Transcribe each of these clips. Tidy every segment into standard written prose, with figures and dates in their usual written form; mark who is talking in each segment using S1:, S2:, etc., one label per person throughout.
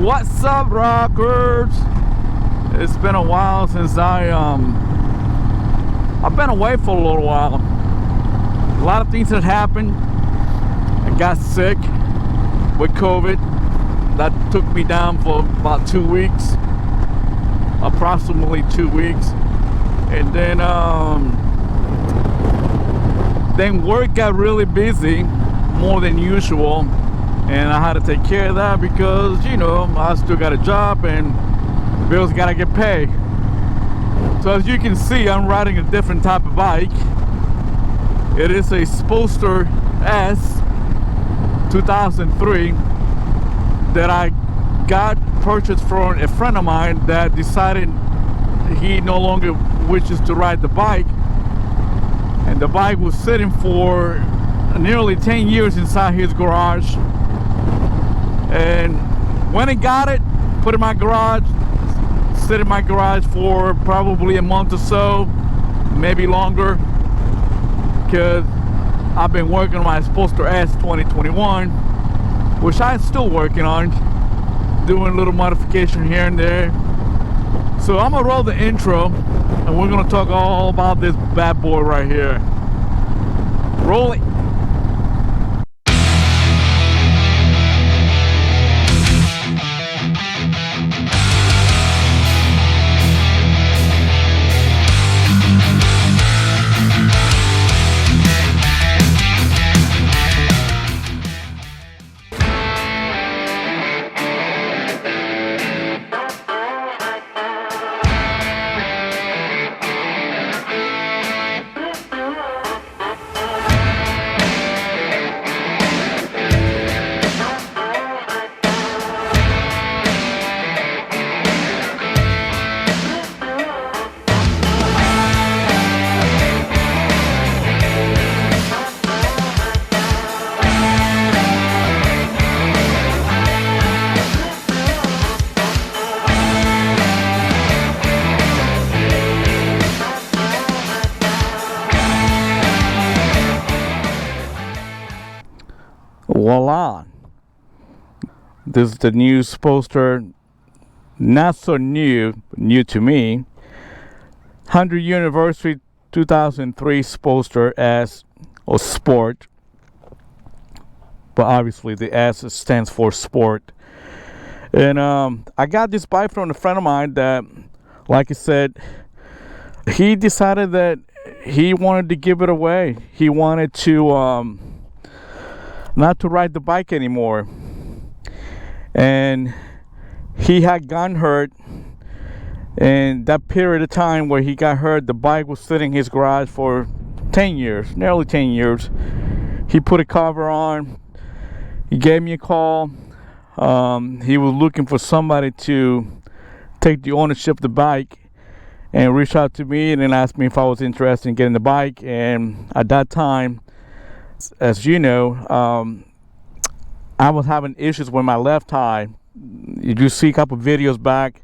S1: What's up, rockers? It's been a while since I've been away for a little while. A lot of things had happened. I got sick with COVID. That took me down for about 2 weeks, approximately 2 weeks, and then work got really busy, more than usual, and I had to take care of that because, you know, I still got a job and bills gotta get paid. So as you can see, I'm riding a different type of bike. It is a Sportster S 2003 that I got purchased from a friend of mine that decided he no longer wishes to ride the bike, and the bike was sitting for nearly 10 years inside his garage. And when I got it, put it in my garage, sit in my garage for probably a month or so, maybe longer, because I've been working on my Sportster S 2021, which I'm still working on, doing a little modification here and there. So I'm gonna roll the intro and we're gonna talk all about this bad boy right here. Roll it. Voila, this is the new Sportster, not so new to me, 100th anniversary 2003 Sportster S, or Sport, but obviously the S stands for Sport. And I got this bike from a friend of mine that, like I said, he decided that he wanted to give it away. He wanted to not to ride the bike anymore, and he had gotten hurt, and that period of time where he got hurt, the bike was sitting in his garage for 10 years, nearly 10 years. He put a cover on, he gave me a call. He was looking for somebody to take the ownership of the bike, and reached out to me and then asked me if I was interested in getting the bike. And at that time, as you know, I was having issues with my left thigh. If you see a couple videos back,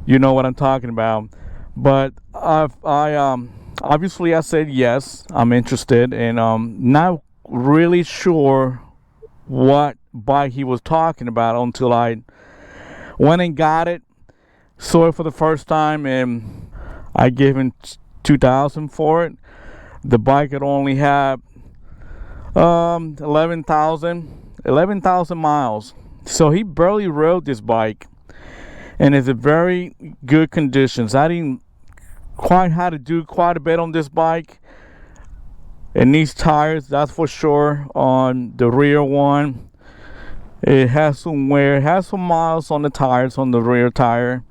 S1: you know what I'm talking about. But obviously I said yes, I'm interested, and not really sure what bike he was talking about until I went and got it, saw it for the first time, and I gave him $2,000 for it. The bike had only had 11,000 miles, so he barely rode this bike, and it's in very good conditions. I didn't quite have to do quite a bit on this bike. It needs tires, that's for sure. On the rear one, it has some wear, it has some miles on the tires, on the rear tire.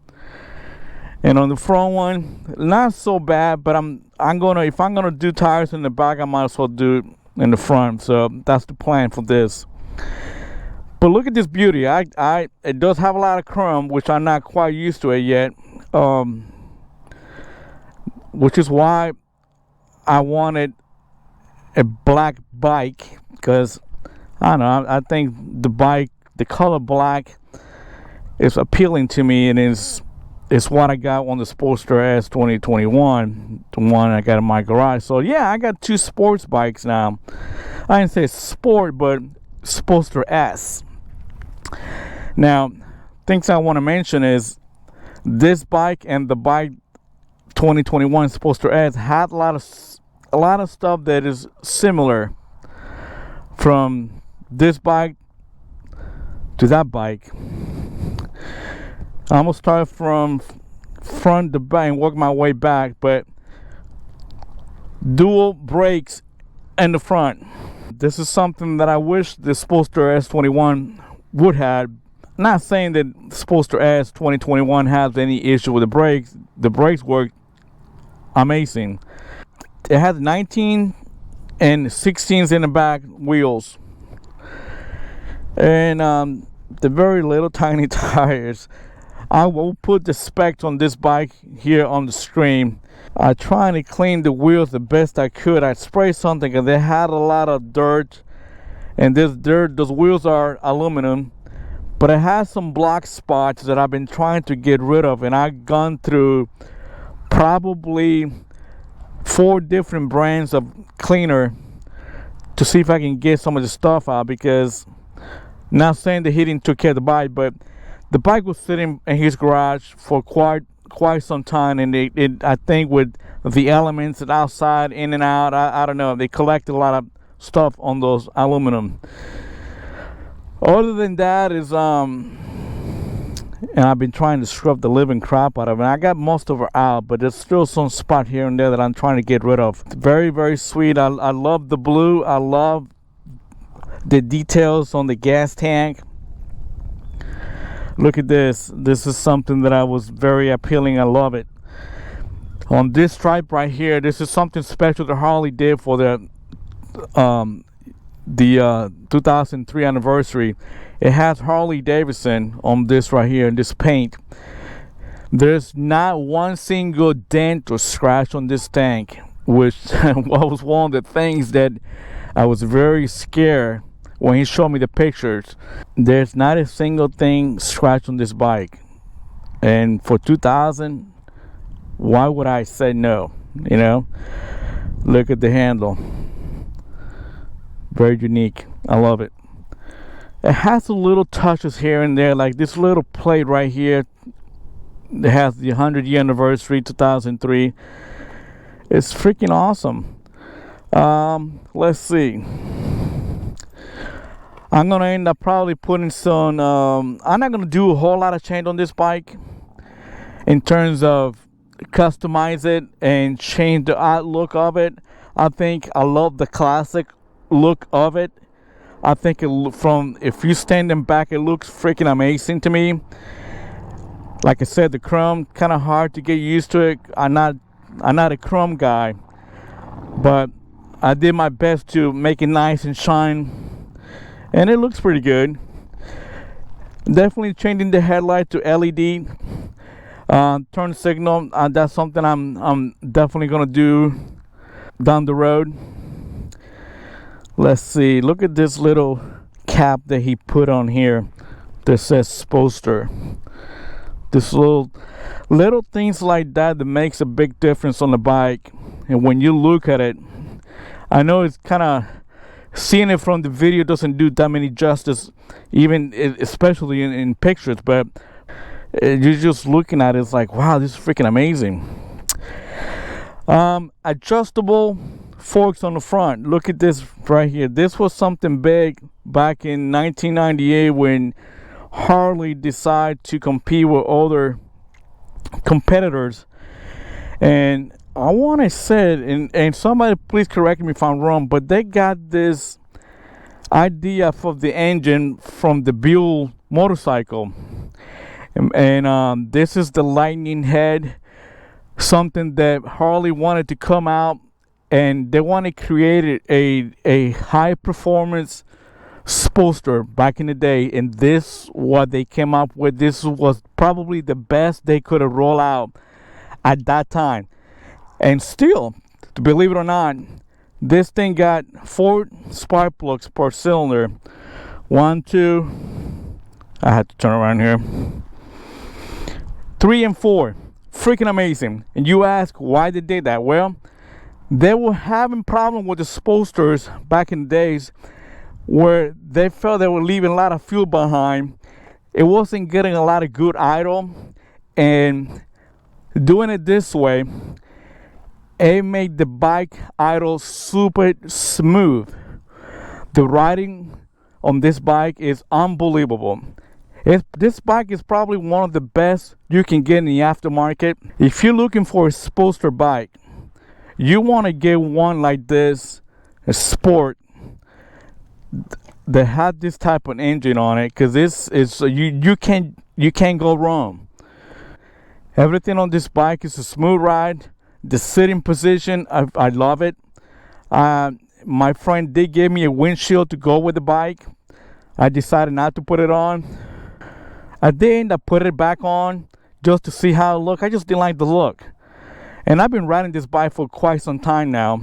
S1: And on the front one, not so bad, but if I'm gonna do tires in the back, I might as well do it in the front. So that's the plan for this. But look at this beauty. It does have a lot of chrome, which I'm not quite used to it yet, which is why I wanted a black bike, because I don't know, I think the color black is appealing to me, and it's what I got on the Sportster S 2021, the one I got in my garage. So yeah, I got two sports bikes now. I didn't say sport, but Sportster S. Now, things I want to mention is this bike and the bike 2021 Sportster S had a lot of stuff that is similar from this bike to that bike. I'm gonna start from front to back and work my way back, but dual brakes in the front. This is something that I wish the Sportster S21 would have. Not saying that Sportster S 2021 has any issue with the brakes. The brakes work amazing. It has 19 and 16s in the back wheels, and the very little tiny tires. I will put the specs on this bike here on the screen. I tried to clean the wheels the best I could. I sprayed something and they had a lot of dirt, and this dirt, those wheels are aluminum, but it has some black spots that I've been trying to get rid of, and I've gone through probably 4 different brands of cleaner to see if I can get some of the stuff out, because not saying that he didn't take care of the bike, but the bike was sitting in his garage for quite some time, and I think with the elements and outside, in and out, I don't know, they collected a lot of stuff on those aluminum. Other than that is and I've been trying to scrub the living crap out of it. I got most of it out, but there's still some spot here and there that I'm trying to get rid of. Very, very sweet. I love the blue. I love the details on the gas tank. Look at this. This is something that I was very appealing. I love it. On this stripe right here, this is something special that Harley did for the 2003 anniversary. It has Harley-Davidson on this right here, in this paint. There's not one single dent or scratch on this tank, which was one of the things that I was very scared when he showed me the pictures. There's not a single thing scratched on this bike, and for 2000, why would I say no? You know, look at the handle, very unique. I love it. It has a little touches here and there, like this little plate right here that has the 100-year anniversary, 2003. It's freaking awesome. Let's see. I'm gonna end up probably putting some I'm not gonna do a whole lot of change on this bike in terms of customize it and change the outlook of it. I think I love the classic look of it. I think if you stand them back, it looks freaking amazing to me. Like I said, the chrome kind of hard to get used to it. I'm not a chrome guy, but I did my best to make it nice and shine, and it looks pretty good. Definitely changing the headlight to LED. Turn signal. That's something I'm definitely gonna do down the road. Let's see. Look at this little cap that he put on here that says Sportster. This little things like that makes a big difference on the bike. And when you look at it, I know it's kind of, seeing it from the video doesn't do that many justice, even especially in pictures, but you're just looking at it, it's like, wow, this is freaking amazing. Adjustable forks on the front. Look at this right here. This was something big back in 1998 when Harley decided to compete with other competitors, and I want to say, and somebody please correct me if I'm wrong, but they got this idea for the engine from the Buell motorcycle, and this is the lightning head, something that Harley wanted to come out, and they wanted to create a high performance Sportster back in the day, and this what they came up with. This was probably the best they could have rolled out at that time. And still, to believe it or not, this thing got 4 spark plugs per cylinder. 1, 2, I had to turn around here, 3 and 4. Freaking amazing. And you ask why they did that? Well, they were having problem with the Sportsters back in the days where they felt they were leaving a lot of fuel behind, it wasn't getting a lot of good idle, and doing it this way, it made the bike idle super smooth. The riding on this bike is unbelievable. This bike is probably one of the best you can get in the aftermarket. If you're looking for a Sportster bike, you want to get one like this, a Sport, that had this type of engine on it, because this is you can't go wrong. Everything on this bike is a smooth ride. The sitting position, I love it. My friend did give me a windshield to go with the bike. I decided not to put it on. At the end, I put it back on just to see how it looked. I just didn't like the look. And I've been riding this bike for quite some time now.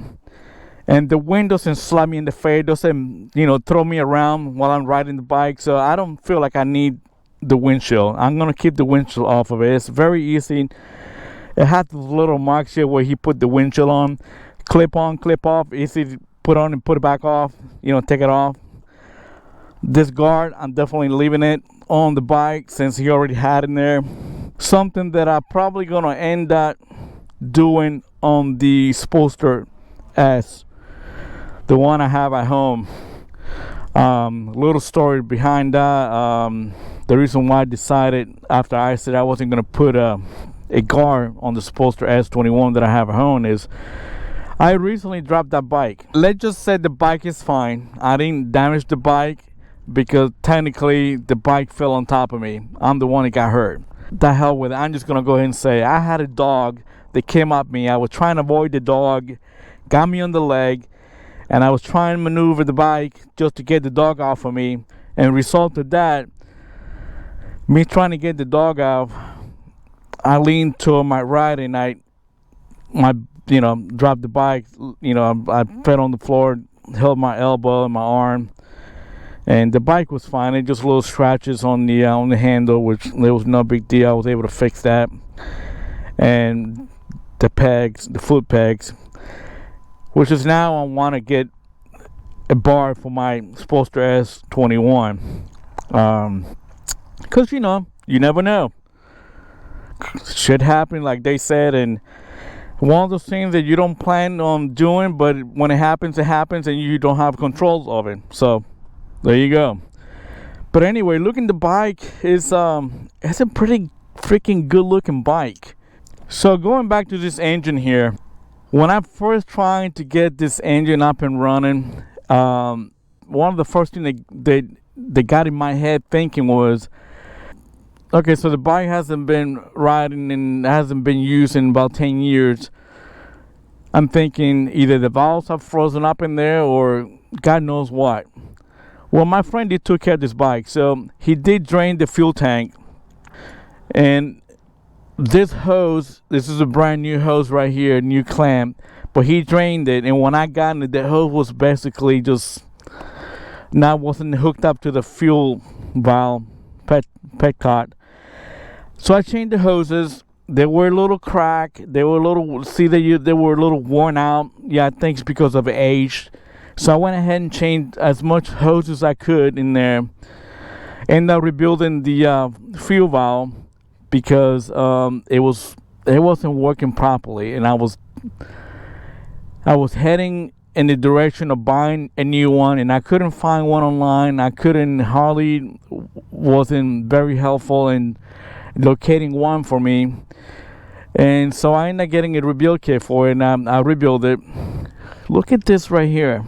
S1: And the wind doesn't slap me in the face, doesn't, throw me around while I'm riding the bike. So I don't feel like I need the windshield. I'm going to keep the windshield off of it. It's very easy. It had the little marks here where he put the windshield on. Clip on, clip off. Easy to put on and put it back off. Take it off. This guard, I'm definitely leaving it on the bike since he already had it in there. Something that I'm probably going to end up doing on the Sportster S, the one I have at home. Little story behind that. The reason why I decided after I said I wasn't going to put a guard on the Sportster S21 that I have at home is I recently dropped that bike. Let's just say the bike is fine. I didn't damage the bike because technically the bike fell on top of me. I'm the one that got hurt. The hell with it. I'm just going to go ahead and say I had a dog that came at me. I was trying to avoid the dog, got me on the leg, and I was trying to maneuver the bike just to get the dog off of me. And result of that, me trying to get the dog out, I leaned to my right and dropped the bike. I fell on the floor, held my elbow and my arm, and the bike was fine. It just little scratches on the handle, which there was no big deal. I was able to fix that, and the pegs, the foot pegs, which is now I want to get a bar for my Sportster S21, because you never know. Shit happen, like they said, and one of those things that you don't plan on doing, but when it happens, and you don't have control of it. So there you go. But anyway, looking the bike is it's a pretty freaking good looking bike. So going back to this engine here, when I first tried to get this engine up and running, one of the first things that got in my head thinking was, okay, so the bike hasn't been riding and hasn't been used in about 10 years. I'm thinking either the valves have frozen up in there or God knows what. Well, my friend did took care of this bike. So he did drain the fuel tank. And this hose, this is a brand new hose right here, new clamp. But he drained it. And when I got in it, the hose was basically just wasn't hooked up to the fuel valve, petcock. So I changed the hoses. They were a little cracked. They were a little, they were a little worn out. Yeah, I think it's because of age. So I went ahead and changed as much hose as I could in there. Ended up rebuilding the fuel valve because it wasn't working properly, and I was heading in the direction of buying a new one, and I couldn't find one online. Harley wasn't very helpful in locating one for me, and so I ended up getting a rebuild kit for it, and I rebuilt it. Look at this right here.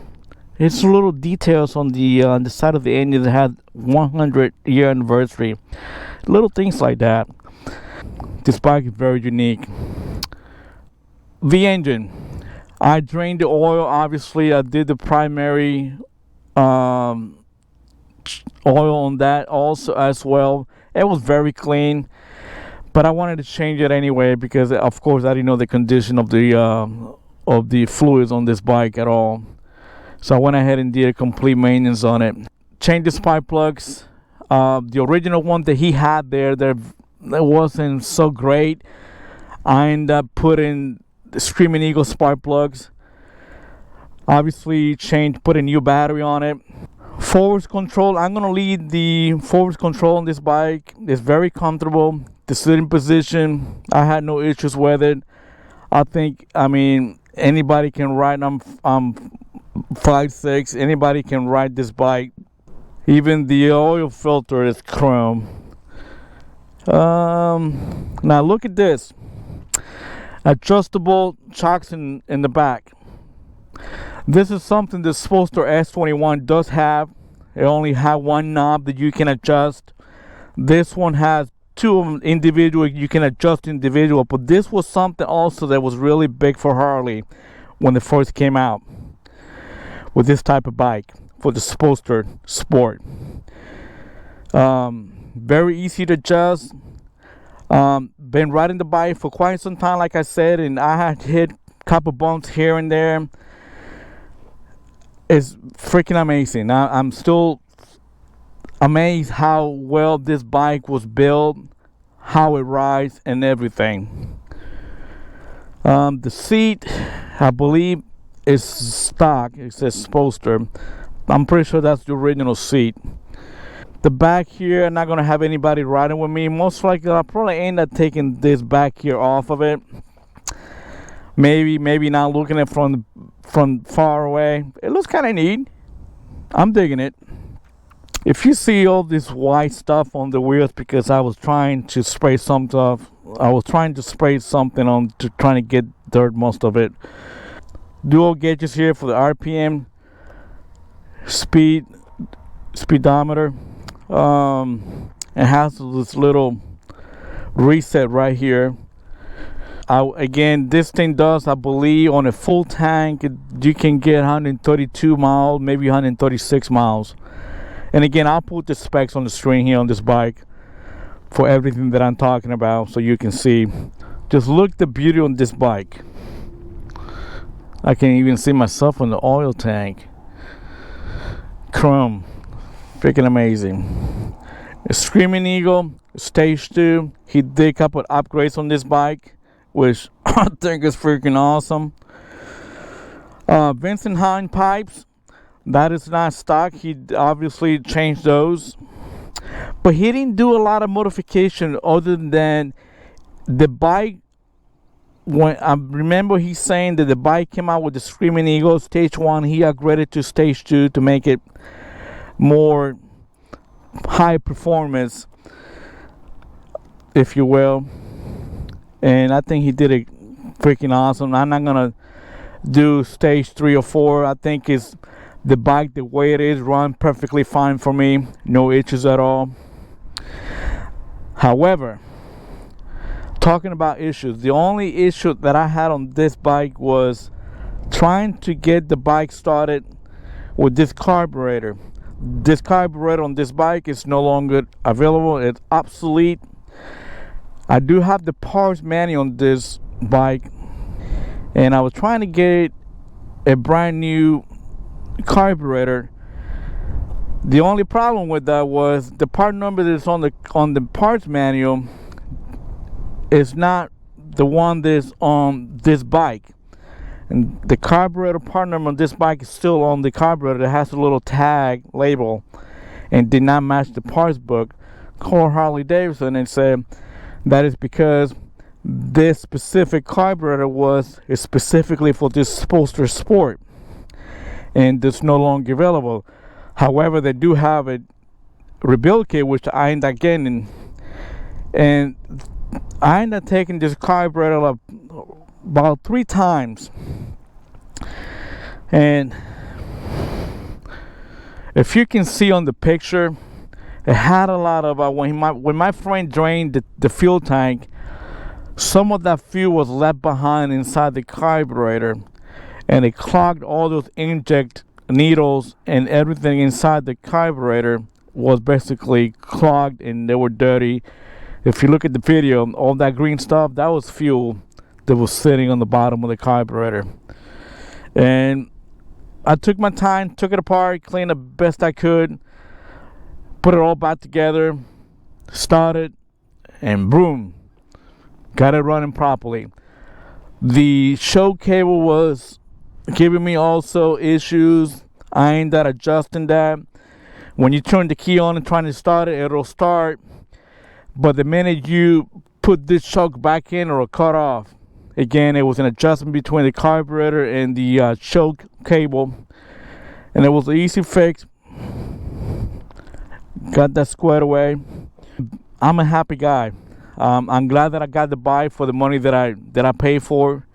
S1: It's little details on the side of the engine that had 100-year anniversary, little things like that. This bike is very unique. The engine, I drained the oil. Obviously, I did the primary oil on that also as well. It was very clean, but I wanted to change it anyway because, of course, I didn't know the condition of the fluids on this bike at all. So I went ahead and did a complete maintenance on it. Changed the spark plugs. The original one that he had there, that wasn't so great. I ended up putting the Screaming Eagle spark plugs. Obviously put a new battery on it. Forward control, I'm gonna lead the forward control on this bike. It's very comfortable. The sitting position, I had no issues with it. I mean, anybody can ride. I'm 5'6". Anybody can ride this bike. Even the oil filter is chrome. Now look at this. Adjustable chocks in the back. This is something the Sportster S21 does have. It only has one knob that you can adjust. This one has two of them individual. You can adjust individual, but this was something also that was really big for Harley when it first came out with this type of bike for the Sportster Sport. Very easy to adjust. Been riding the bike for quite some time, like I said, and I had hit a couple bumps here and there. It's freaking amazing. I'm still amazed how well this bike was built, how it rides, and everything. The seat, I believe, is stock. It says Sportster. I'm pretty sure that's the original seat. The back here, I'm not gonna have anybody riding with me. Most likely, I'll probably end up taking this back here off of it. Maybe not looking at it from far away. It looks kind of neat. I'm digging it. If you see all this white stuff on the wheels, because I was trying to spray some stuff. I was trying to spray something on to trying to get dirt most of it. Dual gauges here for the RPM, speedometer. It has this little reset right here. Again, this thing does, I believe, on a full tank, you can get 132 miles, maybe 136 miles. And again, I'll put the specs on the screen here on this bike for everything that I'm talking about, so you can see. Just look the beauty on this bike. I can even see myself on the oil tank. Chrome. Freaking amazing. A Screaming Eagle, Stage 2. He did a couple of upgrades on this bike, which I think is freaking awesome. Vincent Hine pipes. That is not stock. He obviously changed those. But he didn't do a lot of modification other than the bike. When I remember he's saying that the bike came out with the Screaming Eagle Stage 1. He upgraded to Stage 2 to make it more high performance, if you will. And I think he did it freaking awesome. I'm not gonna do Stage 3 or 4. I think it's the bike the way it is run perfectly fine for me. No issues at all. However, talking about issues, the only issue that I had on this bike was trying to get the bike started with this carburetor. This carburetor on this bike is no longer available. It's obsolete. I do have the parts manual on this bike, and I was trying to get a brand new carburetor. The only problem with that was the part number that's on the parts manual is not the one that's on this bike. And the carburetor part number on this bike is still on the carburetor. It has a little tag label and did not match the parts book. Called Harley-Davidson and said that is because this specific carburetor is specifically for this Sportster Sport, and it's no longer available. However, they do have a rebuild kit, which I end up getting, and I ended up taking this carburetor about 3 times. And if you can see on the picture, it had a lot of when my friend drained the fuel tank, some of that fuel was left behind inside the carburetor, and it clogged all those inject needles, and everything inside the carburetor was basically clogged and they were dirty. If you look at the video, all that green stuff, that was fuel that was sitting on the bottom of the carburetor. And I took my time, took it apart, cleaned the best I could, put it all back together, started, and boom, got it running properly. The show cable was giving me also issues. I ended up adjusting that. When you turn the key on and trying to start it, it'll start. But the minute you put this choke back in, it'll cut off. Again, it was an adjustment between the carburetor and the choke cable, and it was an easy fix. Got that squared away. I'm a happy guy. I'm glad that I got the bike for the money that I paid for.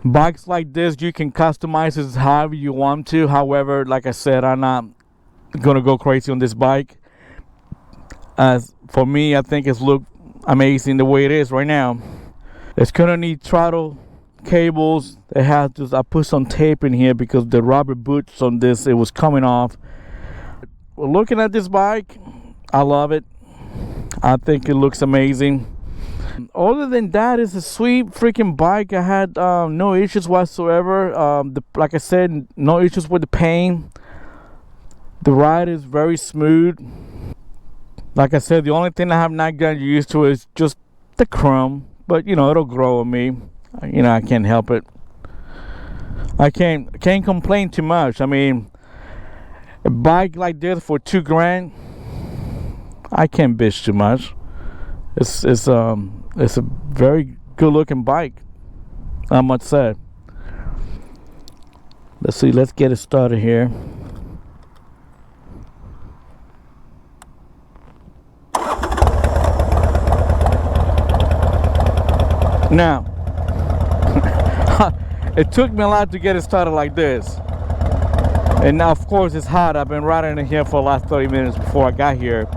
S1: Bikes like this, you can customize it however you want to. However, like I said, I'm not gonna go crazy on this bike. As for me, I think it's look amazing the way it is right now. It's gonna need throttle cables. They have to. I put some tape in here because the rubber boots on this, it was coming off. Looking at this bike, I love it. I think it looks amazing. Other than that, it's a sweet freaking bike. I had no issues whatsoever. Like I said, no issues with the pain. The ride is very smooth. Like I said, the only thing I have not gotten used to is just the chrome. But you know, it'll grow on me. You know, I can't help it. I can't complain too much. I mean, a bike like this for $2,000, I can't bitch too much. It's a very good looking bike, I must say. Let's see, let's get it started here. Now, it took me a lot to get it started like this. And now, of course, it's hot. I've been riding in here for the last 30 minutes before I got here.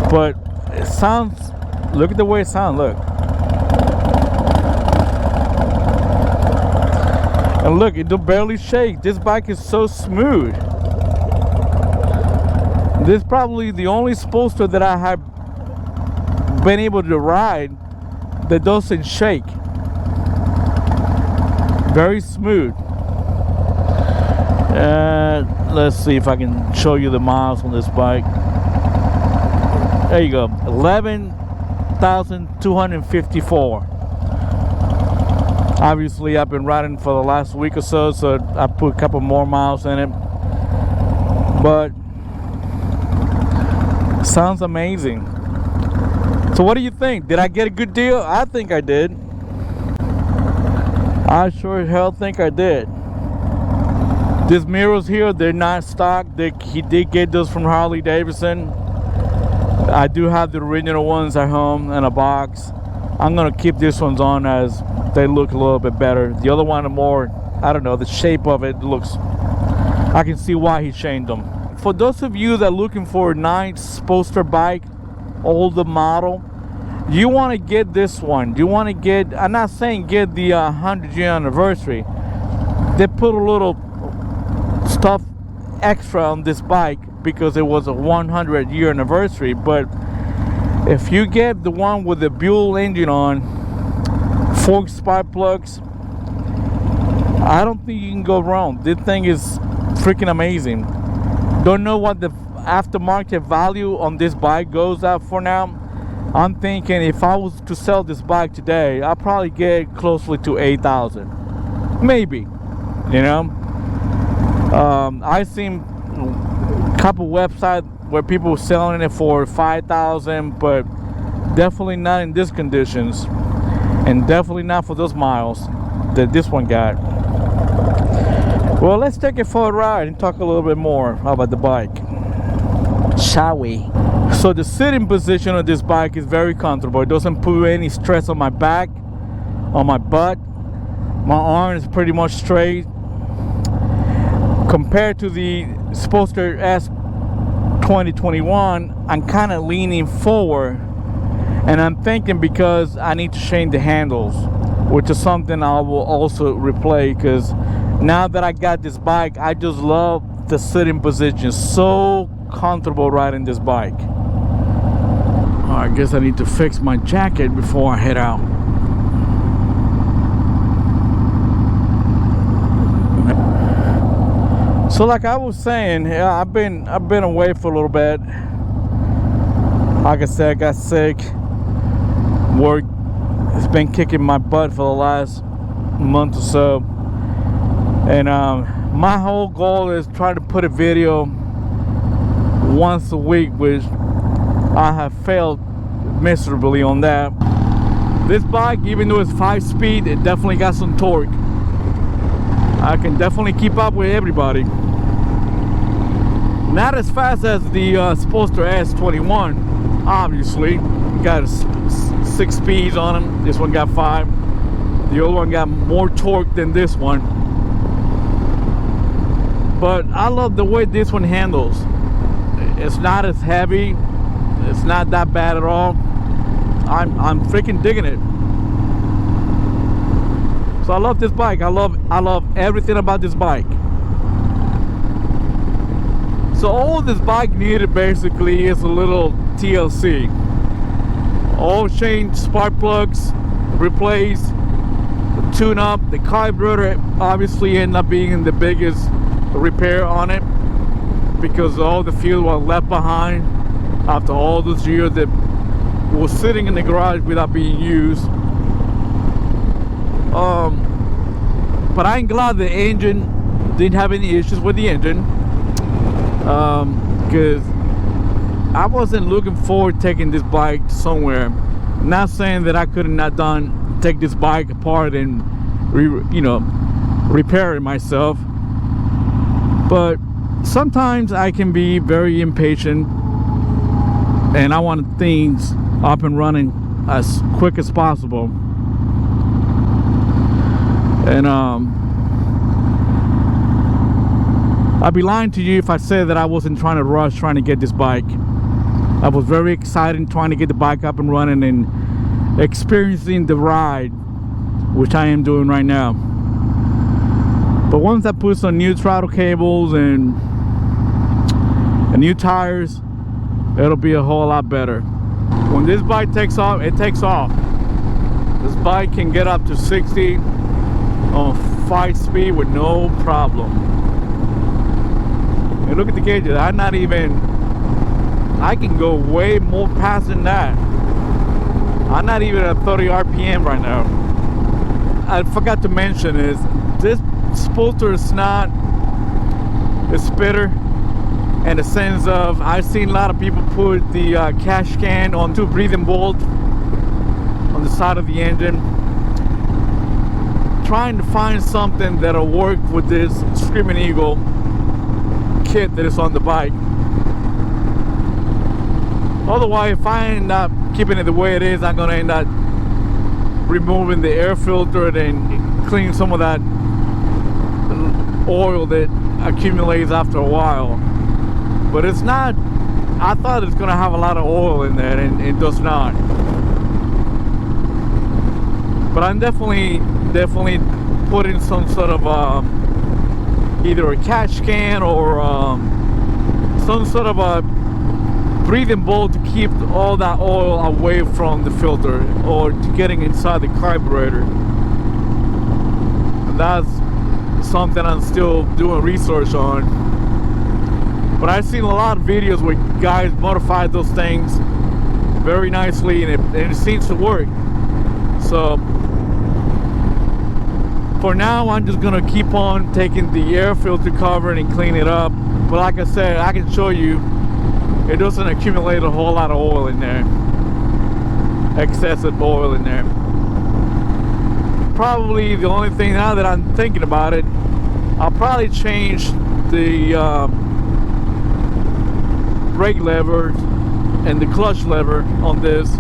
S1: But it sounds, look at the way it sounds, look. And look, it barely shakes. This bike is so smooth. This is probably the only Sportster that I have been able to ride that doesn't shake. Very smooth. Let's see if I can show you the miles on this bike. There you go, 11,254. Obviously, I've been riding for the last week or so, so I put a couple more miles in it. But sounds amazing. So what do you think? Did I get a good deal? I think I did. I sure as hell think I did. These mirrors here, they're not stock. He did get those from Harley-Davidson. I do have the original ones at home in a box. I'm gonna keep these ones on as they look a little bit better. The other one are more, I don't know, the shape of it looks, I can see why he changed them. For those of you that are looking for a nice Sportster bike, older model, you want to get this one. You want to get, I'm not saying get the 100-year anniversary. They put a little stuff extra on this bike because it was a 100-year anniversary. But if you get the one with the Buell engine on, 4 spark plugs, I don't think you can go wrong. This thing is freaking amazing. Don't know what the aftermarket value on this bike goes out for now. I'm thinking if I was to sell this bike today, I'll probably get closely to 8,000, maybe. You know, I've seen a couple websites where people were selling it for 5,000, but definitely not in these conditions, and definitely not for those miles that this one got. Well, let's take it for a ride and talk a little bit more about the bike, shall we? So the sitting position of this bike is very comfortable. It doesn't put any stress on my back, on my butt. My arm is pretty much straight. Compared to the Sportster S 2021, I'm kind of leaning forward, and I'm thinking because I need to change the handles, which is something I will also replay, because now that I got this bike, I just love the sitting position. So comfortable riding this bike. I guess I need to fix my jacket before I head out. So like I was saying, yeah, I've been away for a little bit. Like I said, I got sick. Work has been kicking my butt for the last month or so, and my whole goal is try to put a video once a week, which I have failed miserably on that. This bike, even though it's 5-speed, it definitely got some torque. I can definitely keep up with everybody. Not as fast as the Sportster S21, obviously. Got 6 speeds on them. This one got 5. The other one got more torque than this one. But I love the way this one handles. It's not as heavy. It's not that bad at all. I'm freaking digging it. So I love this bike. I love everything about this bike. So all this bike needed basically is a little TLC. Oil change, spark plugs, replace, tune up. The carburetor obviously ended up being the biggest repair on it, because all the fuel was left behind after all those years that was sitting in the garage without being used. But I'm glad the engine didn't have any issues with the engine, because I wasn't looking forward to taking this bike somewhere. Not saying that I could not take this bike apart and repair it myself, but sometimes I can be very impatient and I want things up and running as quick as possible. And I'd be lying to you if I said that I wasn't trying to rush trying to get this bike. I was very excited trying to get the bike up and running and experiencing the ride, which I am doing right now. But once I put some new throttle cables and new tires, it'll be a whole lot better. When this bike takes off, it takes off. This bike can get up to 60 on 5-speed with no problem. And look at the gauges. I can go way more past than that. I'm not even at 30 RPM right now. I forgot to mention is this Sportster is not a spitter, in the sense of I've seen a lot of people put the cash can on 2 breathing bolts on the side of the engine, trying to find something that'll work with this Screaming Eagle kit that is on the bike. Otherwise, if I end up keeping it the way it is, I'm gonna end up removing the air filter and cleaning some of that oil that accumulates after a while. But it's not, I thought it's gonna have a lot of oil in there, and it does not. But I'm definitely putting some sort of either a catch can or some sort of a breathing bolt to keep all that oil away from the filter or to getting inside the carburetor. And that's something I'm still doing research on. But I've seen a lot of videos where guys modify those things very nicely, and it seems to work. So for now, I'm just gonna keep on taking the air filter cover and clean it up. But like I said, I can show you it doesn't accumulate a whole lot of oil in there, excessive oil in there. Probably the only thing, now that I'm thinking about it, I'll probably change the brake lever and the clutch lever on this.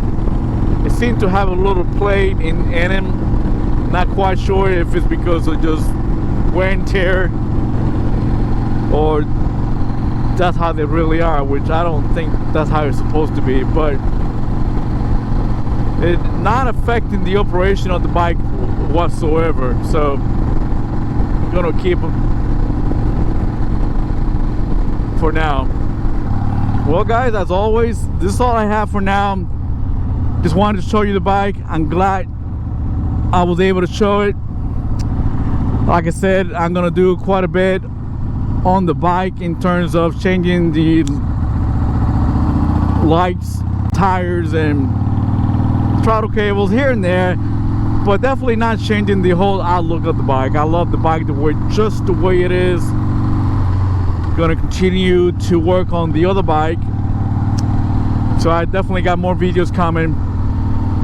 S1: It seems to have a little plate in them. Not quite sure if it's because of just wear and tear or that's how they really are, which I don't think that's how it's supposed to be. But it's not affecting the operation of the bike whatsoever, so I'm gonna keep them for now. Well guys, as always, this is all I have for now. Just wanted to show you the bike. I'm glad I was able to show it. Like I said, I'm gonna do quite a bit on the bike in terms of changing the lights, tires, and throttle cables here and there, but definitely not changing the whole outlook of the bike. I love the bike just the way it is. Gonna continue to work on the other bike, so I definitely got more videos coming.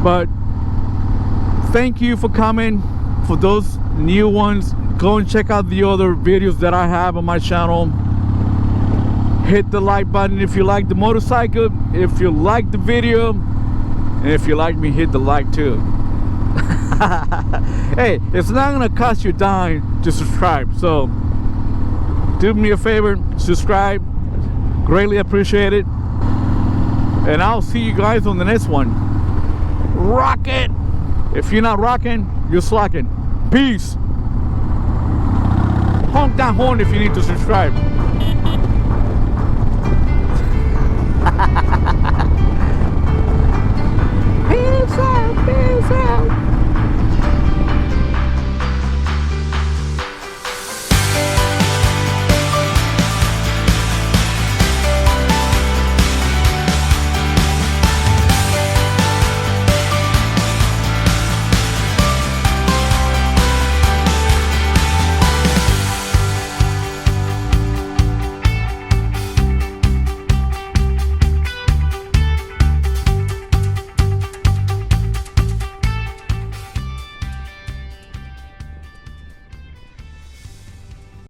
S1: But thank you for coming. For those new ones, go and check out the other videos that I have on my channel. Hit the like button if you like the motorcycle, if you like the video, and if you like me, hit the like too. Hey, it's not gonna cost you a dime to subscribe, so do me a favor, subscribe. Greatly appreciate it. And I'll see you guys on the next one. Rock it! If you're not rocking, you're slacking. Peace. Honk that horn if you need to subscribe.